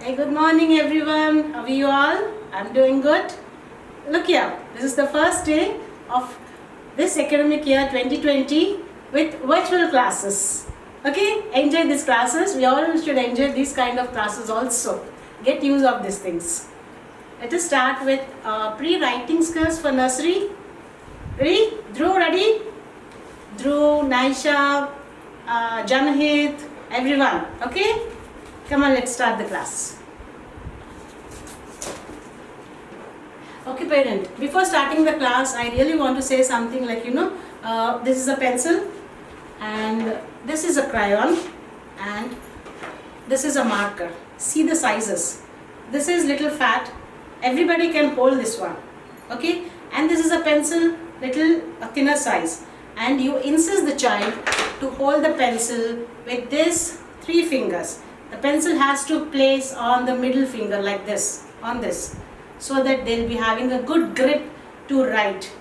Hey, good morning everyone. How are you all? I'm doing good. Look here, this is the first day of this academic year 2020 with virtual classes. Okay, enjoy these classes. We all should enjoy these kind of classes also. Get use of these things. Let us start with pre-writing skills for nursery. Ready? Dhruv, ready? Dhruv, Naisha, Janahit, everyone. Okay? Come on, let's start the class. Okay, parent, before starting the class, I really want to say something like, this is a pencil and this is a crayon and this is a marker. See the sizes. This is little fat. Everybody can hold this one. Okay? And this is a pencil, little thinner size. And you insist the child to hold the pencil with this 3 fingers. The pencil has to place on the middle finger like this, on this, so that they'll be having a good grip to write.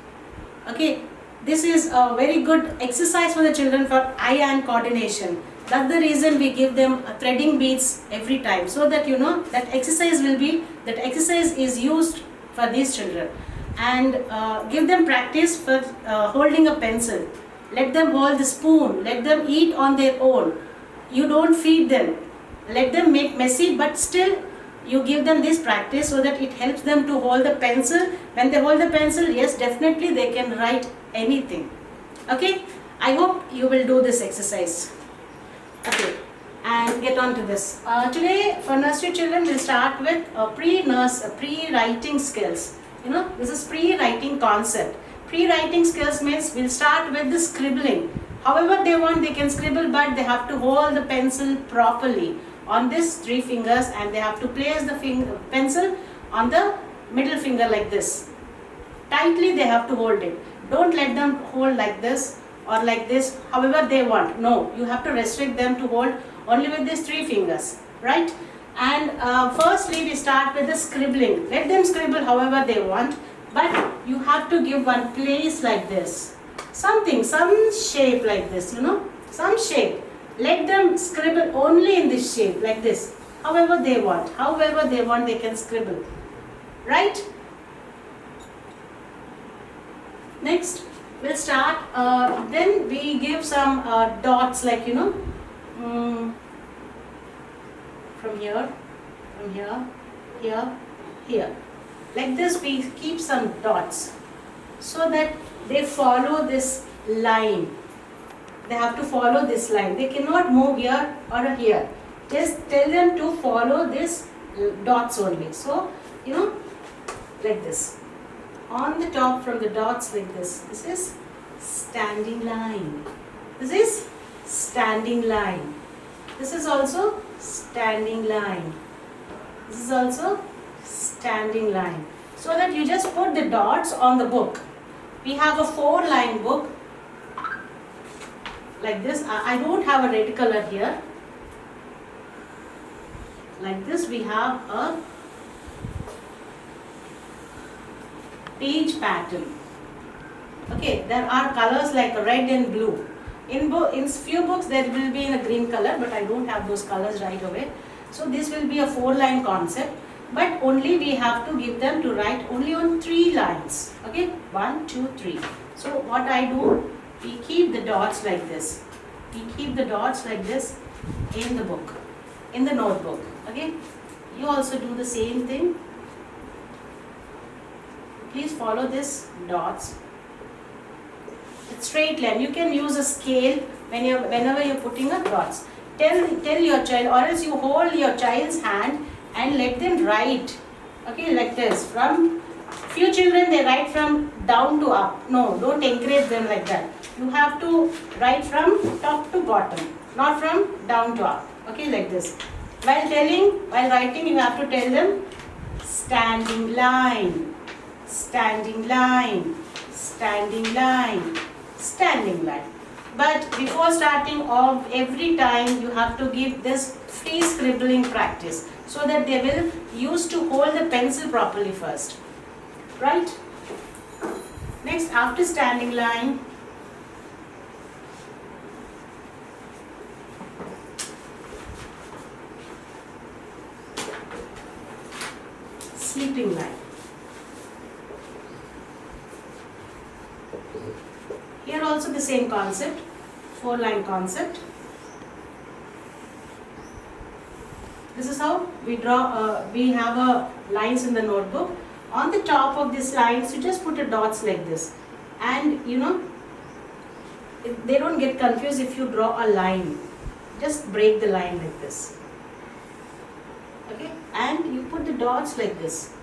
Okay, this is a very good exercise for the children for eye-hand coordination. That's the reason we give them threading beads every time, so that that exercise is used for these children. And give them practice for holding a pencil. Let them hold the spoon. Let them eat on their own. You don't feed them. Let them make messy, but still you give them this practice so that it helps them to hold the pencil. When they hold the pencil, yes, definitely they can write anything. Okay, I hope you will do this exercise. Okay, and get on to this. Today for nursery children, we'll start with pre-writing skills. This is pre-writing concept. Pre-writing skills means we'll start with the scribbling. However they want, they can scribble, but they have to hold the pencil properly on these 3 fingers, and they have to place the pencil on the middle finger like this. Tightly they have to hold it. Don't let them hold like this or like this, however they want. No, you have to restrict them to hold only with these 3 fingers, right? And firstly we start with the scribbling. Let them scribble however they want, but you have to give one place like this. Some shape like this, some shape. Let them scribble only in this shape like this. However they want, they can scribble, right? Next we'll start, then we give some dots like from here, here. Like this we keep some dots so that they follow this line. They have to follow this line. They cannot move here or here. Just tell them to follow this dots only. So, like this. On the top from the dots like this. This is standing line. This is standing line. This is also standing line. This is also standing line. So that you just put the dots on the book. We have a 4-line book like this. I don't have a red color here. Like this we have a page pattern. Okay, there are colors like red and blue. In few books there will be in a green color, but I don't have those colors right away. So this will be a 4-line concept, but only we have to give them to write only on 3 lines. Okay, 1, 2, 3. So what I do, we keep the dots like this. We keep the dots like this in the book, in the notebook. Okay, you also do the same thing. Please follow this dots. It's straight line. You can use a scale whenever you're putting a dots. Tell your child, or else you hold your child's hand and let them write. Okay, like this. From few children they write from down to up. No, don't encourage them like that. You have to write from top to bottom, not from down to up. Okay, like this. While writing, you have to tell them standing line, standing line, standing line, standing line. But before starting off, every time you have to give this free scribbling practice so that they will use to hold the pencil properly first. Right? Next, after standing line, sleeping line. Here also the same concept, 4-line concept. This is how we draw, we have lines in the notebook. On the top of these lines, you just put a dots like this. And you know, they don't get confused if you draw a line. Just break the line like this. Okay, and you put the dots like this.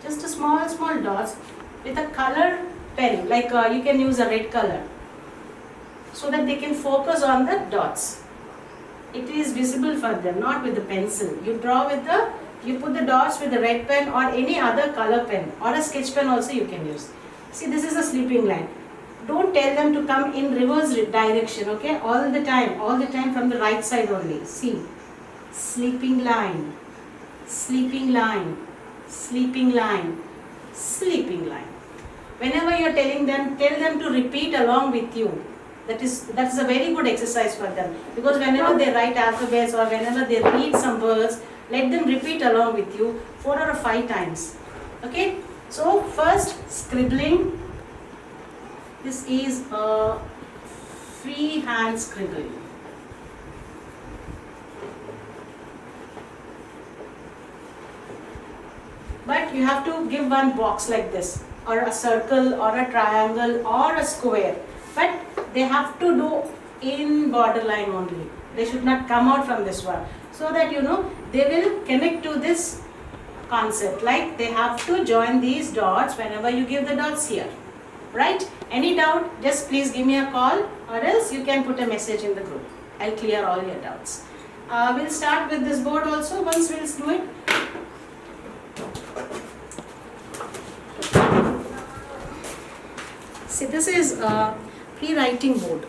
Just a small dots with a color pen, like you can use a red color, so that they can focus on the dots. It is visible for them, not with the pencil. You draw with you put the dots with the red pen or any other color pen, or a sketch pen also you can use. See, this is a sleeping line. Don't tell them to come in reverse direction, okay? All the time from the right side only. See, sleeping line, sleeping line, sleeping line, sleeping line. Whenever you are telling them, tell them to repeat along with you. That is a very good exercise for them, because whenever they write alphabets or whenever they read some words, let them repeat along with you 4 or 5 times. Okay? So first, scribbling. This is a freehand scribble. But you have to give one box like this, or a circle, or a triangle, or a square. But they have to do in borderline only. They should not come out from this one. So that you know, they will connect to this concept. Like they have to join these dots whenever you give the dots here. Right? Any doubt, just please give me a call, or else you can put a message in the group. I'll clear all your doubts. We'll start with this board also once we'll do it. See, this is a pre-writing board.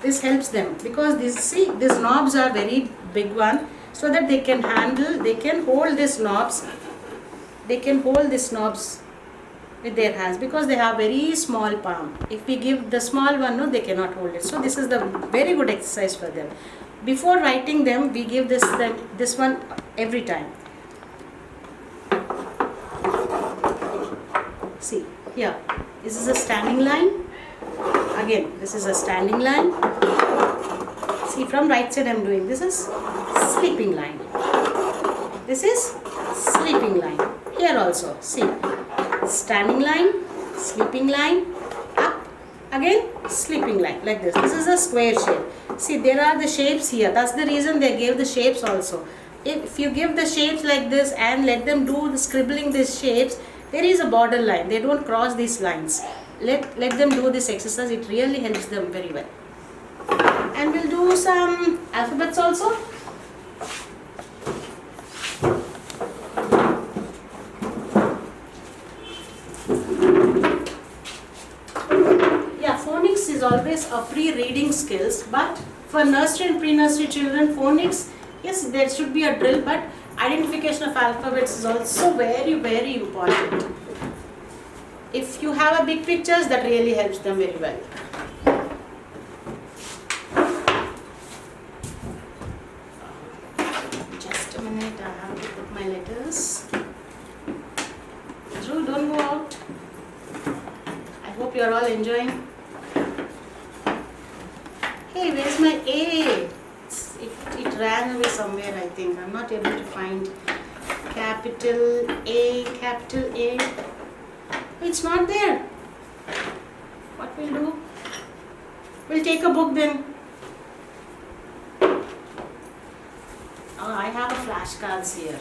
This helps them because these knobs are very big one, so that they can hold these knobs. They can hold these knobs with their hands because they have very small palm. If we give the small one, no, they cannot hold it. So this is the very good exercise for them. Before writing them, we give this one every time. See, here, this is a standing line. Again, this is a standing line. See, from right side I am doing. This is sleeping line. This is sleeping line. Here also, see, standing line, sleeping line, up, again sleeping line, like this. This is a square shape. See, there are the shapes here. That's the reason they gave the shapes also. If you give the shapes like this and let them do the scribbling these shapes, there is a border line. They don't cross these lines. Let them do this exercise. It really helps them very well. And we'll do some alphabets also. Phonics is always a pre-reading skills, but for nursery and pre-nursery children, phonics, yes, there should be a drill, but identification of alphabets is also very, very important. If you have a big pictures, that really helps them very well. Just a minute, I have to put my letters. Drew, don't go out. I hope you are all enjoying. Hey, where's my A? It ran away somewhere, I think. I'm not able to find capital A, capital A. It's not there. What we'll do? We'll take a book then. Oh, I have a flashcards here.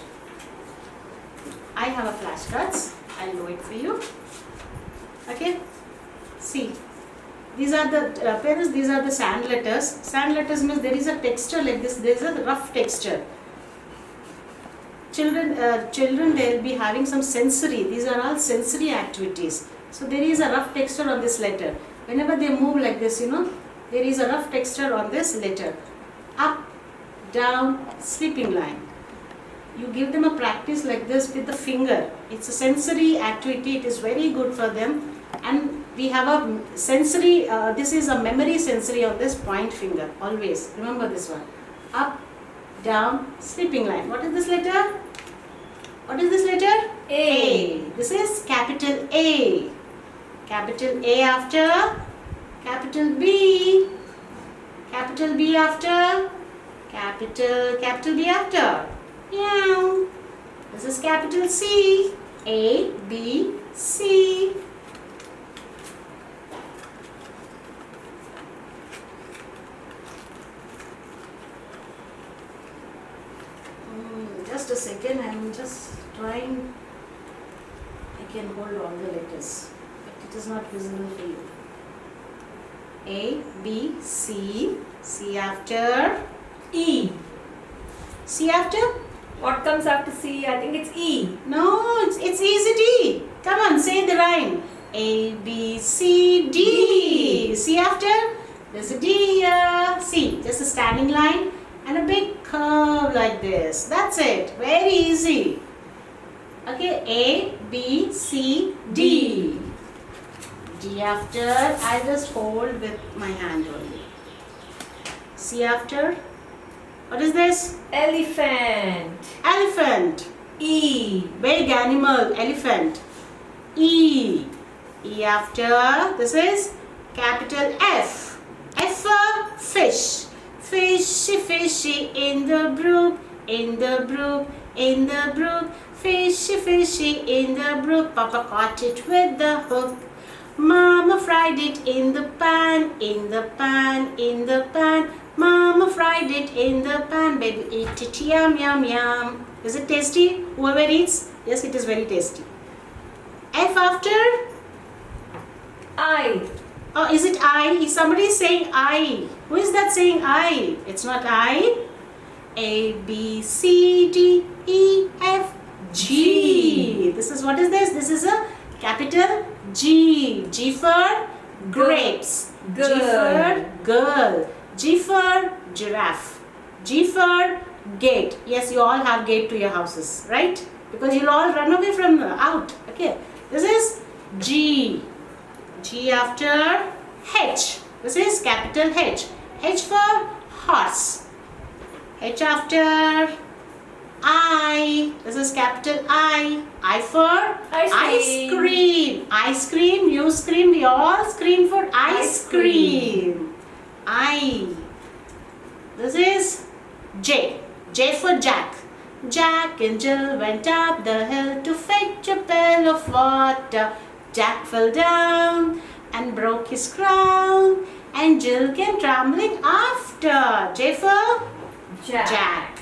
I have a flashcards. I'll do it for you. Okay? See. These are the parents, these are the sand letters. Sand letters means there is a texture like this. There is a rough texture. Children, they'll be having some sensory. These are all sensory activities. So there is a rough texture on this letter. Whenever they move like this, you know, there is a rough texture on this letter. Up, down, sleeping line. You give them a practice like this with the finger. It's a sensory activity. It is very good for them. And we have a sensory, this is a memory sensory on this point finger, always. Remember this one. Up, down, sleeping line. What is this letter? What is this letter? A. This is capital A. Capital A after capital B. Capital B after capital B after. Yeah. This is capital C. A, B, C. Just a second, I'm just trying. I can hold all the letters, but it is not visible for you. A, B, C. C after E. C after? What comes after C? I think it's E. No, it's easy D. Come on, say the rhyme. A, B, C, D. D. C after? There's a D here. C. Just a standing line and a big curve like this. That's it. Very easy. Okay, A, B, C, D. D after, I just hold with my hand only. C after, what is this? Elephant. Elephant. E. Big animal, elephant. E. E after, this is capital F. F for fish. Fishy, fishy in the brook, in the brook, in the brook. Fishy, fishy in the brook. Papa caught it with the hook. Mama fried it in the pan, in the pan, in the pan. Mama fried it in the pan. Baby eat it, yum, yum, yum. Is it tasty? Whoever eats? Yes, it is very tasty. F after? I. Oh, is it I? Is somebody saying I? Who is that saying I? It's not I. A, B, C, D, E, F, G. This is, what is this? This is a capital G. G for grapes. G for girl. G for giraffe. G for gate. Yes, you all have gate to your houses, right? Because you'll all run away from out. Okay. This is G. G after H. This is capital H. H for horse. H after I. This is capital I. I for ice cream. Ice cream. You scream. We all scream for ice cream. I. This is J. J for Jack. Jack and Jill went up the hill to fetch a pail of water. Jack fell down and broke his crown, and Jill came trembling after. J for Jack.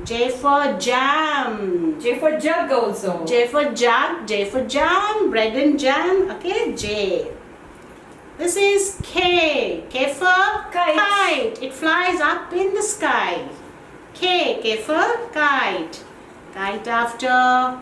J for jam. J for jug also. J for jug. J for jam. Bread and jam. Okay, J. This is K. K for kite. It flies up in the sky. K. K for kite. Kite after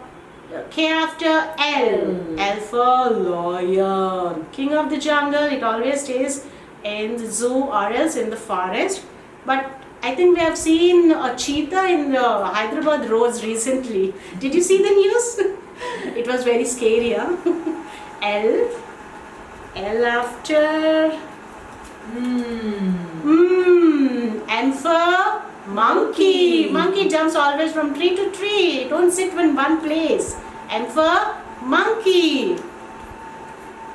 K after L. L for lion. King of the jungle. It always stays in the zoo or else in the forest. But I think we have seen a cheetah in the Hyderabad roads recently. Did you see the news? It was very scary, huh? L. L after M for monkey. Monkey jumps always from tree to tree. Don't sit in one place. M for monkey.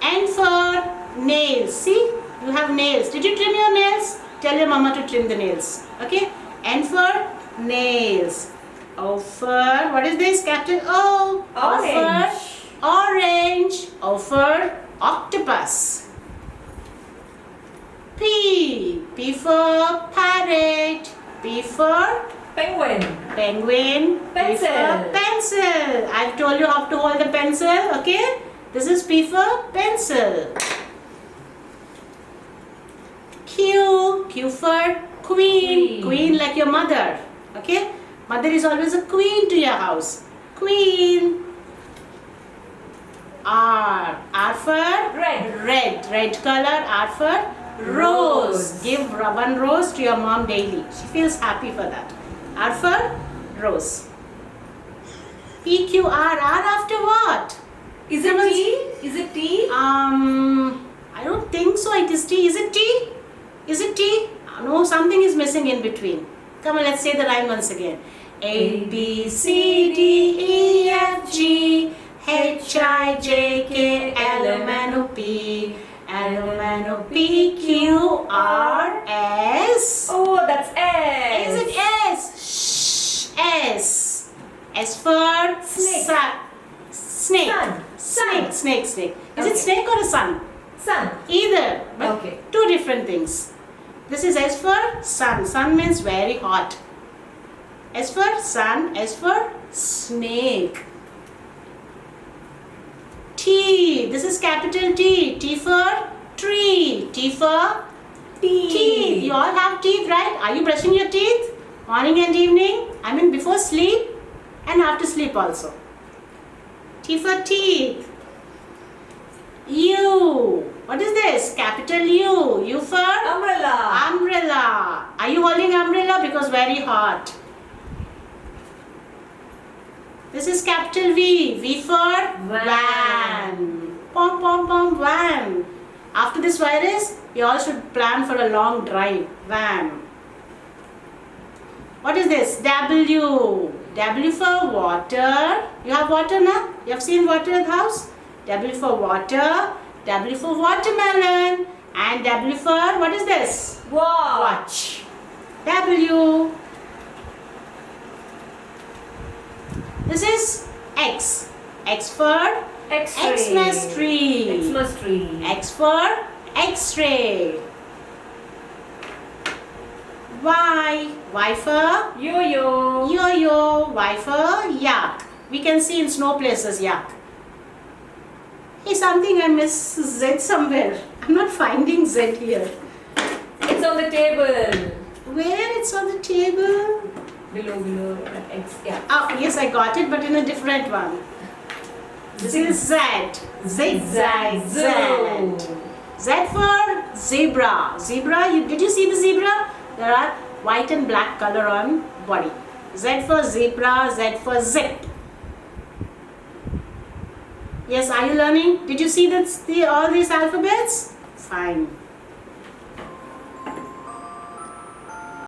N for nails. See, you have nails. Did you trim your nails? Tell your mama to trim the nails. Okay. N for nails. O for, what is this? Capital O. Orange. O for orange. O for octopus. P. P for parrot. P for Penguin. penguin. Pencil. P for pencil. I've told you how to hold the pencil. Okay. This is P for pencil. Q. Q for queen. Queen like your mother. Okay. Mother is always a queen to your house. Queen. R. R for Red. red. Red color. R for rose. Give one rose to your mom daily. She feels happy for that. R for rose. P, Q, R. R after what? Is it T? Is it T? I don't think so. It is T. Is it T? Is it T? No, something is missing in between. Come on, let's say the rhyme once again. A, B, C, D, E, F, G, H, I, J, K, L, M, N, O, P, L, M, N, O, P, Q, R, S. Oh, that's S. Is it S? Shh, S. S for Snake. Snake. Sun. Snake, snake, snake. Is it Okay. snake or a sun? Sun. Either, but Okay. two different things. This is S for sun. Sun means very hot. S for sun, S for snake. T. This is capital T. T for tree. T for teeth. You all have teeth, right? Are you brushing your teeth? Morning and evening? I mean before sleep and after sleep also. T for teeth. U. What is this? Capital U. U for Umbrella. umbrella. Are you holding umbrella? Because very hot. This is capital V. V for van. Pom pom pom van. After this virus, you all should plan for a long drive. Van. What is this? W. W for water. You have water now? You have seen water at the house? W for water. W for watermelon. And W for, what is this? Watch. W. This is X. X for X-ray. Xmas tree. Xmas tree. X for X-ray. Y. Y for Yo-yo. yo-yo. Y for yak. We can see in snow places yak. Hey, something I miss Z somewhere. I'm not finding Z here. It's on the table. Where it's on the table? Below. X. Yeah. Oh, yes, I got it, but in a different one. This is Z. Zigzag Z. Zoo. Z for zebra. Zebra, did you see the zebra? There are white and black color on body. Z for zebra, Z for zip. Yes, are you learning? Did you see all these alphabets? Fine.